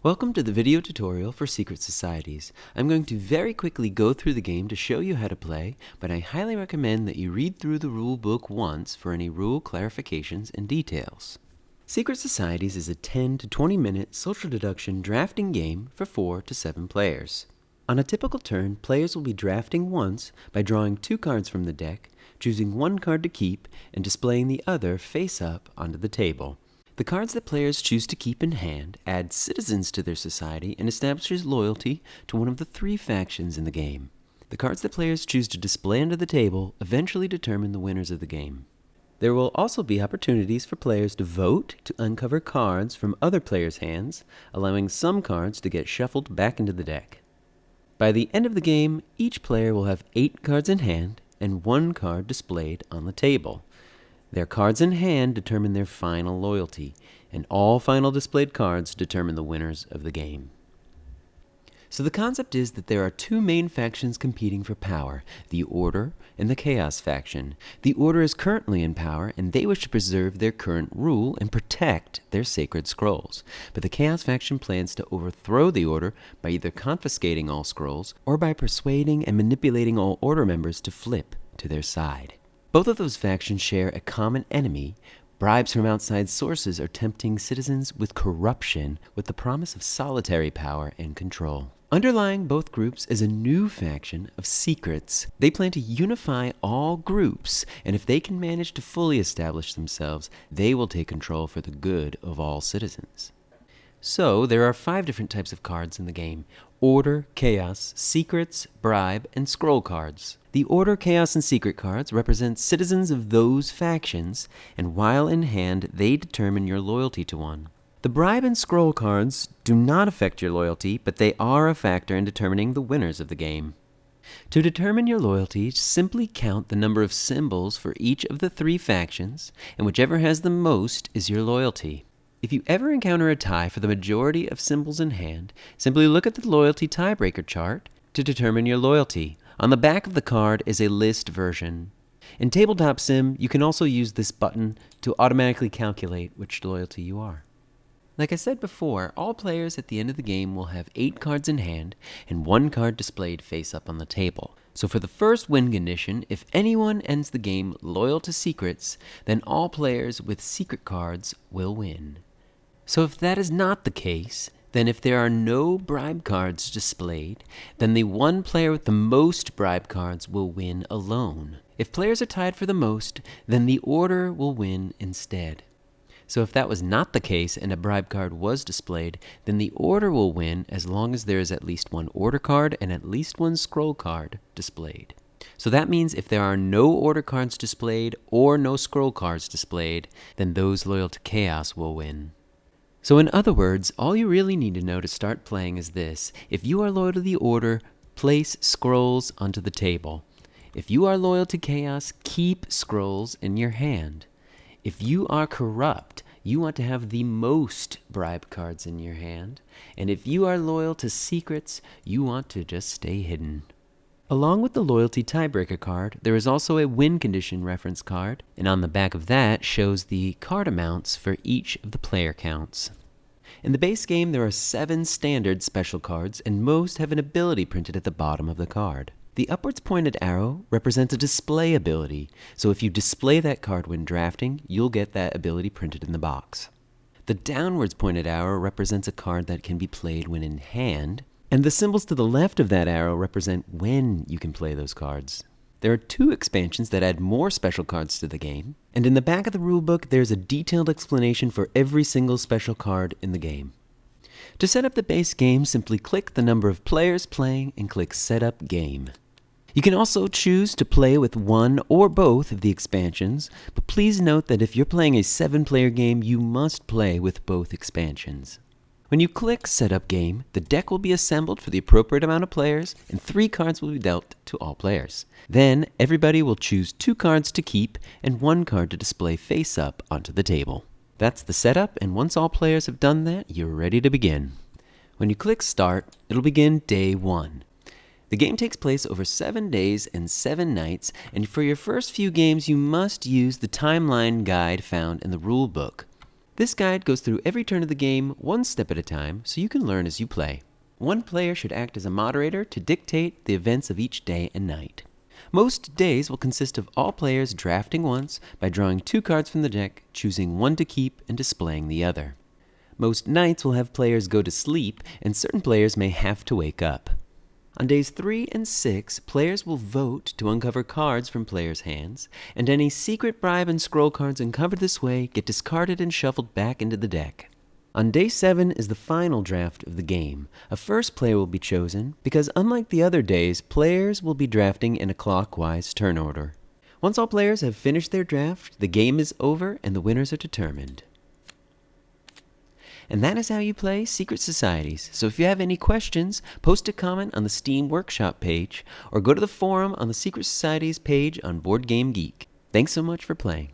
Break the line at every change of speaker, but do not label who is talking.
Welcome to the video tutorial for Secret Societies. I'm going to very quickly go through the game to show you how to play, but I highly recommend that you read through the rule book once for any rule clarifications and details. Secret Societies is a 10 to 20 minute social deduction drafting game for 4 to 7 players. On a typical turn, players will be drafting once by drawing 2 cards from the deck, choosing 1 card to keep, and displaying the other face up onto the table. The cards that players choose to keep in hand add citizens to their society and establishes loyalty to one of the 3 factions in the game. The cards that players choose to display under the table eventually determine the winners of the game. There will also be opportunities for players to vote to uncover cards from other players' hands, allowing some cards to get shuffled back into the deck. By the end of the game, each player will have 8 cards in hand and 1 card displayed on the table. Their cards in hand determine their final loyalty, and all final displayed cards determine the winners of the game. So the concept is that there are 2 main factions competing for power, the Order and the Chaos faction. The Order is currently in power, and they wish to preserve their current rule and protect their sacred scrolls. But the Chaos faction plans to overthrow the Order by either confiscating all scrolls or by persuading and manipulating all Order members to flip to their side. Both of those factions share a common enemy. Bribes from outside sources are tempting citizens with corruption with the promise of solitary power and control. Underlying both groups is a new faction of secrets. They plan to unify all groups, and if they can manage to fully establish themselves, they will take control for the good of all citizens. So, there are 5 different types of cards in the game: Order, Chaos, Secrets, Bribe, and Scroll cards. The Order, Chaos, and Secret cards represent citizens of those factions, and while in hand, they determine your loyalty to one. The Bribe and Scroll cards do not affect your loyalty, but they are a factor in determining the winners of the game. To determine your loyalty, simply count the number of symbols for each of the 3 factions, and whichever has the most is your loyalty. If you ever encounter a tie for the majority of symbols in hand, simply look at the loyalty tiebreaker chart to determine your loyalty. On the back of the card is a list version. In Tabletop Sim, you can also use this button to automatically calculate which loyalty you are. Like I said before, all players at the end of the game will have 8 cards in hand and 1 card displayed face up on the table. So for the first win condition, if anyone ends the game loyal to secrets, then all players with secret cards will win. So if that is not the case, then if there are no bribe cards displayed, then the one player with the most bribe cards will win alone. If players are tied for the most, then the Order will win instead. So if that was not the case and a bribe card was displayed, then the Order will win as long as there is at least 1 Order card and at least 1 Scroll card displayed. So that means if there are no Order cards displayed or no Scroll cards displayed, then those loyal to Chaos will win. So in other words, all you really need to know to start playing is this: if you are loyal to the Order, place scrolls onto the table. If you are loyal to Chaos, keep scrolls in your hand. If you are corrupt, you want to have the most bribe cards in your hand. And if you are loyal to secrets, you want to just stay hidden. Along with the loyalty tiebreaker card, there is also a win condition reference card, and on the back of that shows the card amounts for each of the player counts. In the base game, there are 7 standard special cards, and most have an ability printed at the bottom of the card. The upwards pointed arrow represents a display ability, so if you display that card when drafting, you'll get that ability printed in the box. The downwards pointed arrow represents a card that can be played when in hand, and the symbols to the left of that arrow represent when you can play those cards. There are 2 expansions that add more special cards to the game, and in the back of the rulebook there's a detailed explanation for every single special card in the game. To set up the base game, simply click the number of players playing and click Set Up Game. You can also choose to play with one or both of the expansions, but please note that if you're playing a 7-player game, you must play with both expansions. When you click Set Up Game, the deck will be assembled for the appropriate amount of players, and 3 cards will be dealt to all players. Then, everybody will choose 2 cards to keep and 1 card to display face up onto the table. That's the setup, and once all players have done that, you're ready to begin. When you click Start, it'll begin Day 1. The game takes place over 7 days and 7 nights, and for your first few games, you must use the timeline guide found in the rule book. This guide goes through every turn of the game one step at a time so you can learn as you play. One player should act as a moderator to dictate the events of each day and night. Most days will consist of all players drafting once by drawing 2 cards from the deck, choosing one to keep and displaying the other. Most nights will have players go to sleep, and certain players may have to wake up. On days 3 and 6, players will vote to uncover cards from players' hands, and any secret bribe and scroll cards uncovered this way get discarded and shuffled back into the deck. On day 7 is the final draft of the game. A first player will be chosen because, unlike the other days, players will be drafting in a clockwise turn order. Once all players have finished their draft, the game is over and the winners are determined. And that is how you play Secret Societies. So if you have any questions, post a comment on the Steam Workshop page, or go to the forum on the Secret Societies page on Board Game Geek. Thanks so much for playing.